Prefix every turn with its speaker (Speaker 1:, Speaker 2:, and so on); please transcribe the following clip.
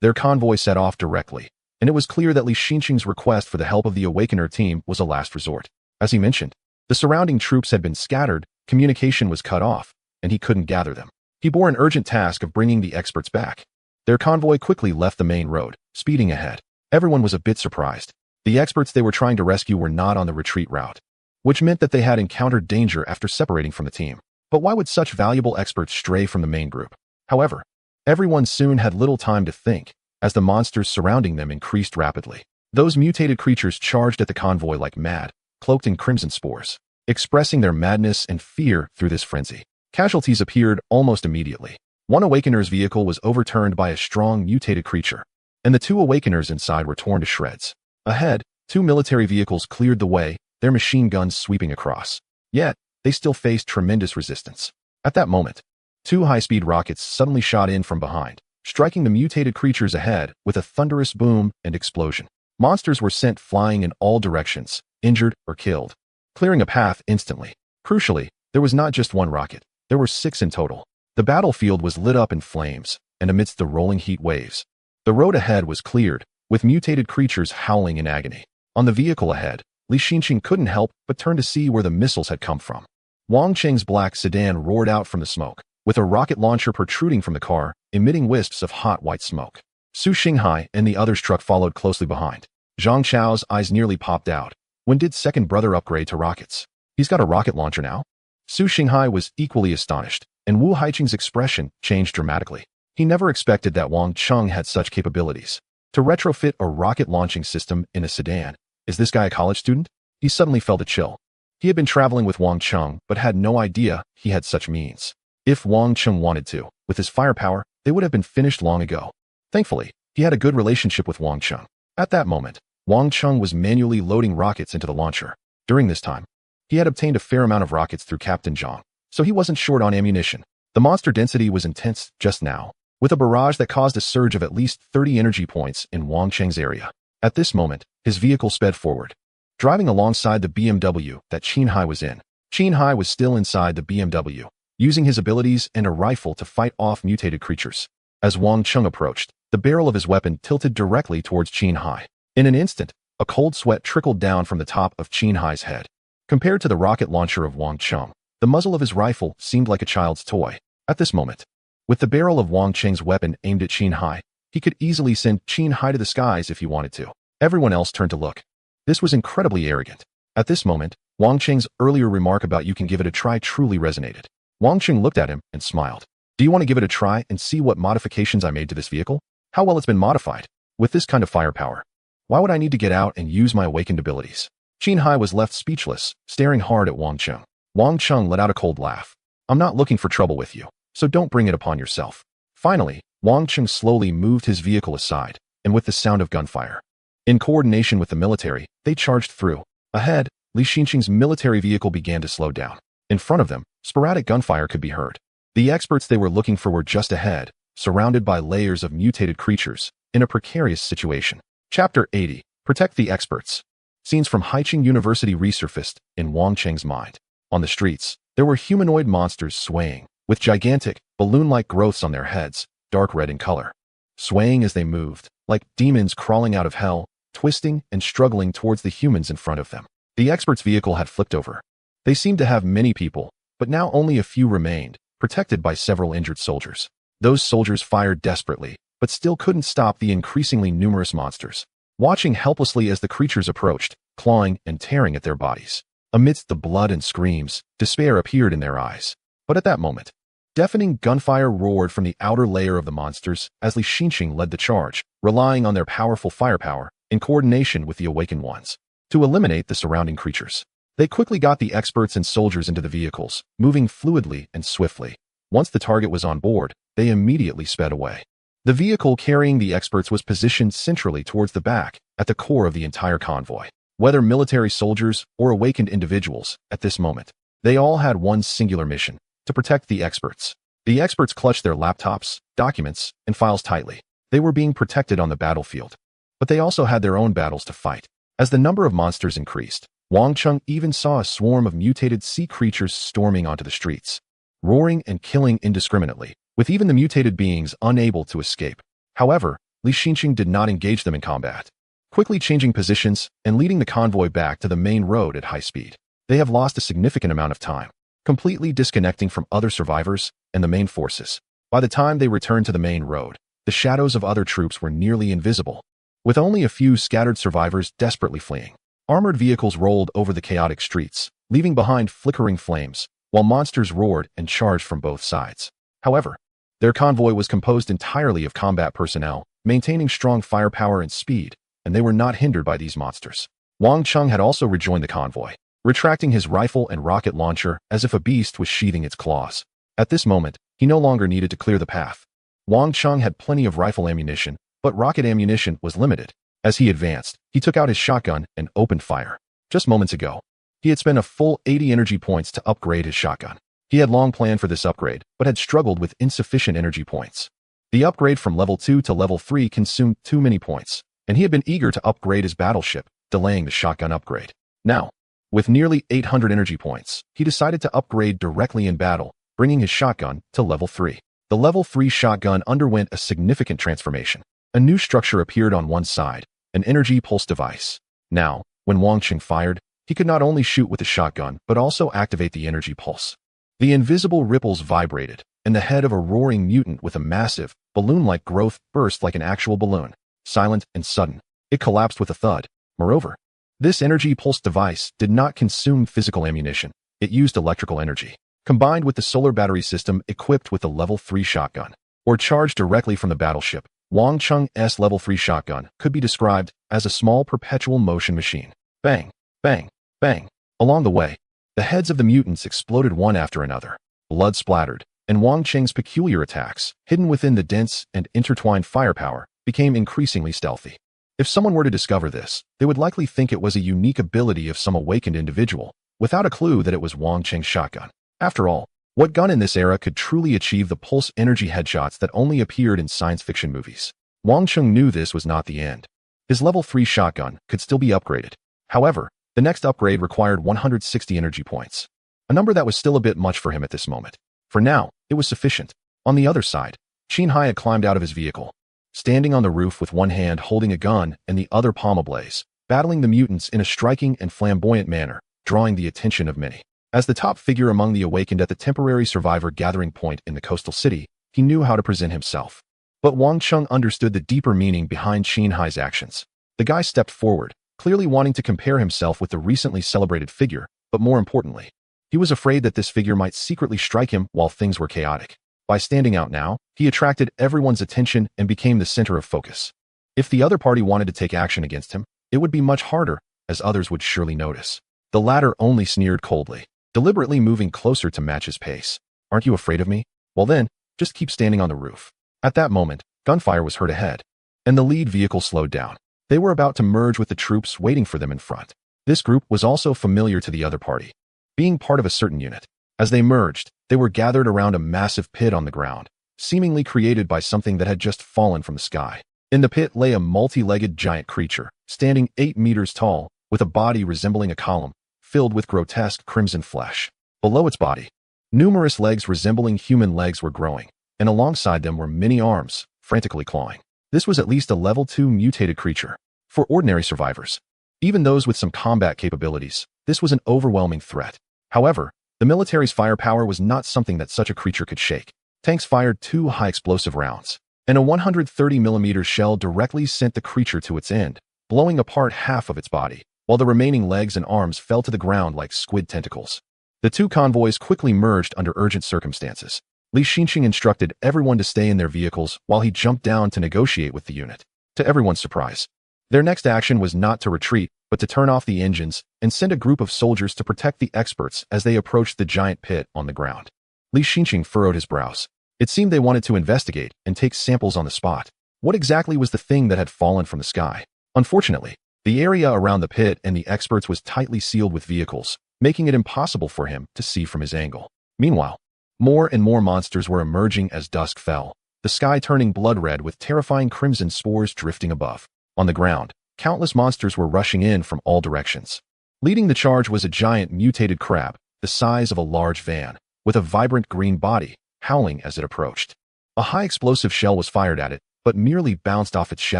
Speaker 1: Their convoy set off directly, and it was clear that Li Xinqing's request for the help of the Awakener team was a last resort. As he mentioned, the surrounding troops had been scattered, communication was cut off, and he couldn't gather them. He bore an urgent task of bringing the experts back. Their convoy quickly left the main road, speeding ahead. Everyone was a bit surprised. The experts they were trying to rescue were not on the retreat route, which meant that they had encountered danger after separating from the team. But why would such valuable experts stray from the main group? However, everyone soon had little time to think, as the monsters surrounding them increased rapidly. Those mutated creatures charged at the convoy like mad, cloaked in crimson spores, expressing their madness and fear through this frenzy. Casualties appeared almost immediately. One Awakener's vehicle was overturned by a strong mutated creature, and the two Awakeners inside were torn to shreds. Ahead, two military vehicles cleared the way, their machine guns sweeping across. Yet, they still faced tremendous resistance. At that moment, two high-speed rockets suddenly shot in from behind, striking the mutated creatures ahead with a thunderous boom and explosion. Monsters were sent flying in all directions, injured or killed, clearing a path instantly. Crucially, there was not just one rocket. There were 6 in total. The battlefield was lit up in flames, and amidst the rolling heat waves, the road ahead was cleared, with mutated creatures howling in agony. On the vehicle ahead, Li Xinqing couldn't help but turn to see where the missiles had come from. Wang Cheng's black sedan roared out from the smoke, with a rocket launcher protruding from the car, emitting wisps of hot white smoke. Su Xinghai and the other's truck followed closely behind. Zhang Chao's eyes nearly popped out. When did second brother upgrade to rockets? He's got a rocket launcher now? Su Xinghai was equally astonished, and Wu Haiqing's expression changed dramatically. He never expected that Wang Cheng had such capabilities. To retrofit a rocket launching system in a sedan, is this guy a college student? He suddenly felt a chill. He had been traveling with Wang Cheng, but had no idea he had such means. If Wang Cheng wanted to, with his firepower, they would have been finished long ago. Thankfully, he had a good relationship with Wang Cheng. At that moment, Wang Cheng was manually loading rockets into the launcher. During this time, he had obtained a fair amount of rockets through Captain Zhang, so he wasn't short on ammunition. The monster density was intense just now, with a barrage that caused a surge of at least 30 energy points in Wang Cheng's area. At this moment, his vehicle sped forward, driving alongside the BMW that Qin Hai was in. Qin Hai was still inside the BMW, using his abilities and a rifle to fight off mutated creatures. As Wang Cheng approached, the barrel of his weapon tilted directly towards Qin Hai. In an instant, a cold sweat trickled down from the top of Qin Hai's head. Compared to the rocket launcher of Wang Cheng, the muzzle of his rifle seemed like a child's toy. At this moment, with the barrel of Wang Cheng's weapon aimed at Qin Hai, he could easily send Qin Hai to the skies if he wanted to. Everyone else turned to look. This was incredibly arrogant. At this moment, Wang Cheng's earlier remark about "you can give it a try" truly resonated. Wang Cheng looked at him and smiled. Do you want to give it a try and see what modifications I made to this vehicle? How well it's been modified? With this kind of firepower, why would I need to get out and use my awakened abilities? Qin Hai was left speechless, staring hard at Wang Cheng. Wang Cheng let out a cold laugh. I'm not looking for trouble with you, so don't bring it upon yourself. Finally, Wang Cheng slowly moved his vehicle aside, and with the sound of gunfire, in coordination with the military, they charged through. Ahead, Li Xinqing's military vehicle began to slow down. In front of them, sporadic gunfire could be heard. The experts they were looking for were just ahead, surrounded by layers of mutated creatures, in a precarious situation. Chapter 80. Protect the Experts. Scenes from Haiqing University resurfaced in Wang Cheng's mind. On the streets, there were humanoid monsters swaying, with gigantic, balloon-like growths on their heads, dark red in color. Swaying as they moved, like demons crawling out of hell, twisting and struggling towards the humans in front of them. The expert's vehicle had flipped over. They seemed to have many people, but now only a few remained, protected by several injured soldiers. Those soldiers fired desperately, but still couldn't stop the increasingly numerous monsters, watching helplessly as the creatures approached, clawing and tearing at their bodies. Amidst the blood and screams, despair appeared in their eyes. But at that moment, deafening gunfire roared from the outer layer of the monsters as Li Xinqing led the charge, relying on their powerful firepower in coordination with the awakened ones to eliminate the surrounding creatures. They quickly got the experts and soldiers into the vehicles, moving fluidly and swiftly. Once the target was on board, they immediately sped away. The vehicle carrying the experts was positioned centrally towards the back, at the core of the entire convoy. Whether military soldiers or awakened individuals, at this moment, they all had one singular mission: to protect the experts. The experts clutched their laptops, documents, and files tightly. They were being protected on the battlefield, but they also had their own battles to fight. As the number of monsters increased, Wang Cheng even saw a swarm of mutated sea creatures storming onto the streets, roaring and killing indiscriminately, with even the mutated beings unable to escape. However, Li Xinqing did not engage them in combat, quickly changing positions and leading the convoy back to the main road at high speed. They have lost a significant amount of time, completely disconnecting from other survivors and the main forces. By the time they returned to the main road, the shadows of other troops were nearly invisible, with only a few scattered survivors desperately fleeing. Armored vehicles rolled over the chaotic streets, leaving behind flickering flames, while monsters roared and charged from both sides. However, their convoy was composed entirely of combat personnel, maintaining strong firepower and speed, and they were not hindered by these monsters. Wang Cheng had also rejoined the convoy, retracting his rifle and rocket launcher as if a beast was sheathing its claws. At this moment, he no longer needed to clear the path. Wang Cheng had plenty of rifle ammunition, but rocket ammunition was limited. As he advanced, he took out his shotgun and opened fire. Just moments ago, he had spent a full 80 energy points to upgrade his shotgun. He had long planned for this upgrade, but had struggled with insufficient energy points. The upgrade from level 2 to level 3 consumed too many points, and he had been eager to upgrade his battleship, delaying the shotgun upgrade. Now, with nearly 800 energy points, he decided to upgrade directly in battle, bringing his shotgun to level 3. The level 3 shotgun underwent a significant transformation. A new structure appeared on one side, an energy pulse device. Now, when Wang Cheng fired, he could not only shoot with the shotgun, but also activate the energy pulse. The invisible ripples vibrated, and the head of a roaring mutant with a massive, balloon-like growth burst like an actual balloon. Silent and sudden, it collapsed with a thud. Moreover, this energy pulse device did not consume physical ammunition. It used electrical energy, combined with the solar battery system equipped with the level 3 shotgun, or charged directly from the battleship. Wang Cheng's level 3 shotgun could be described as a small perpetual motion machine. Bang, bang, bang. Along the way, the heads of the mutants exploded one after another. Blood splattered, and Wang Cheng's peculiar attacks, hidden within the dense and intertwined firepower, became increasingly stealthy. If someone were to discover this, they would likely think it was a unique ability of some awakened individual, without a clue that it was Wang Cheng's shotgun. After all, what gun in this era could truly achieve the pulse energy headshots that only appeared in science fiction movies? Wang Cheng knew this was not the end. His level 3 shotgun could still be upgraded. However, the next upgrade required 160 energy points, a number that was still a bit much for him at this moment. For now, it was sufficient. On the other side, Qin Hai had climbed out of his vehicle, standing on the roof with one hand holding a gun and the other palm ablaze, battling the mutants in a striking and flamboyant manner, drawing the attention of many. As the top figure among the awakened at the temporary survivor gathering point in the coastal city, he knew how to present himself. But Wang Cheng understood the deeper meaning behind Qin Hai's actions. The guy stepped forward, clearly wanting to compare himself with the recently celebrated figure, but more importantly, he was afraid that this figure might secretly strike him while things were chaotic. By standing out now, he attracted everyone's attention and became the center of focus. If the other party wanted to take action against him, it would be much harder, as others would surely notice. The latter only sneered coldly, deliberately moving closer to match his pace. Aren't you afraid of me? Well then, just keep standing on the roof. At that moment, gunfire was heard ahead, and the lead vehicle slowed down. They were about to merge with the troops waiting for them in front. This group was also familiar to the other party, being part of a certain unit. As they merged, they were gathered around a massive pit on the ground, seemingly created by something that had just fallen from the sky. In the pit lay a multi-legged giant creature, standing 8 meters tall, with a body resembling a column, filled with grotesque crimson flesh. Below its body, numerous legs resembling human legs were growing, and alongside them were many arms, frantically clawing. This was at least a level 2 mutated creature. For ordinary survivors, even those with some combat capabilities, this was an overwhelming threat. However, the military's firepower was not something that such a creature could shake. Tanks fired 2 high-explosive rounds, and a 130mm shell directly sent the creature to its end, blowing apart half of its body, while the remaining legs and arms fell to the ground like squid tentacles. The two convoys quickly merged under urgent circumstances. Li Xinqing instructed everyone to stay in their vehicles while he jumped down to negotiate with the unit. To everyone's surprise, their next action was not to retreat, but to turn off the engines and send a group of soldiers to protect the experts as they approached the giant pit on the ground. Li Xinqing furrowed his brows. It seemed they wanted to investigate and take samples on the spot. What exactly was the thing that had fallen from the sky? Unfortunately, the area around the pit and the experts was tightly sealed with vehicles, making it impossible for him to see from his angle. Meanwhile, more and more monsters were emerging as dusk fell, the sky turning blood red with terrifying crimson spores drifting above. On the ground, countless monsters were rushing in from all directions. Leading the charge was a giant mutated crab, the size of a large van, with a vibrant green body, howling as it approached. A high explosive shell was fired at it, but merely bounced off its shell.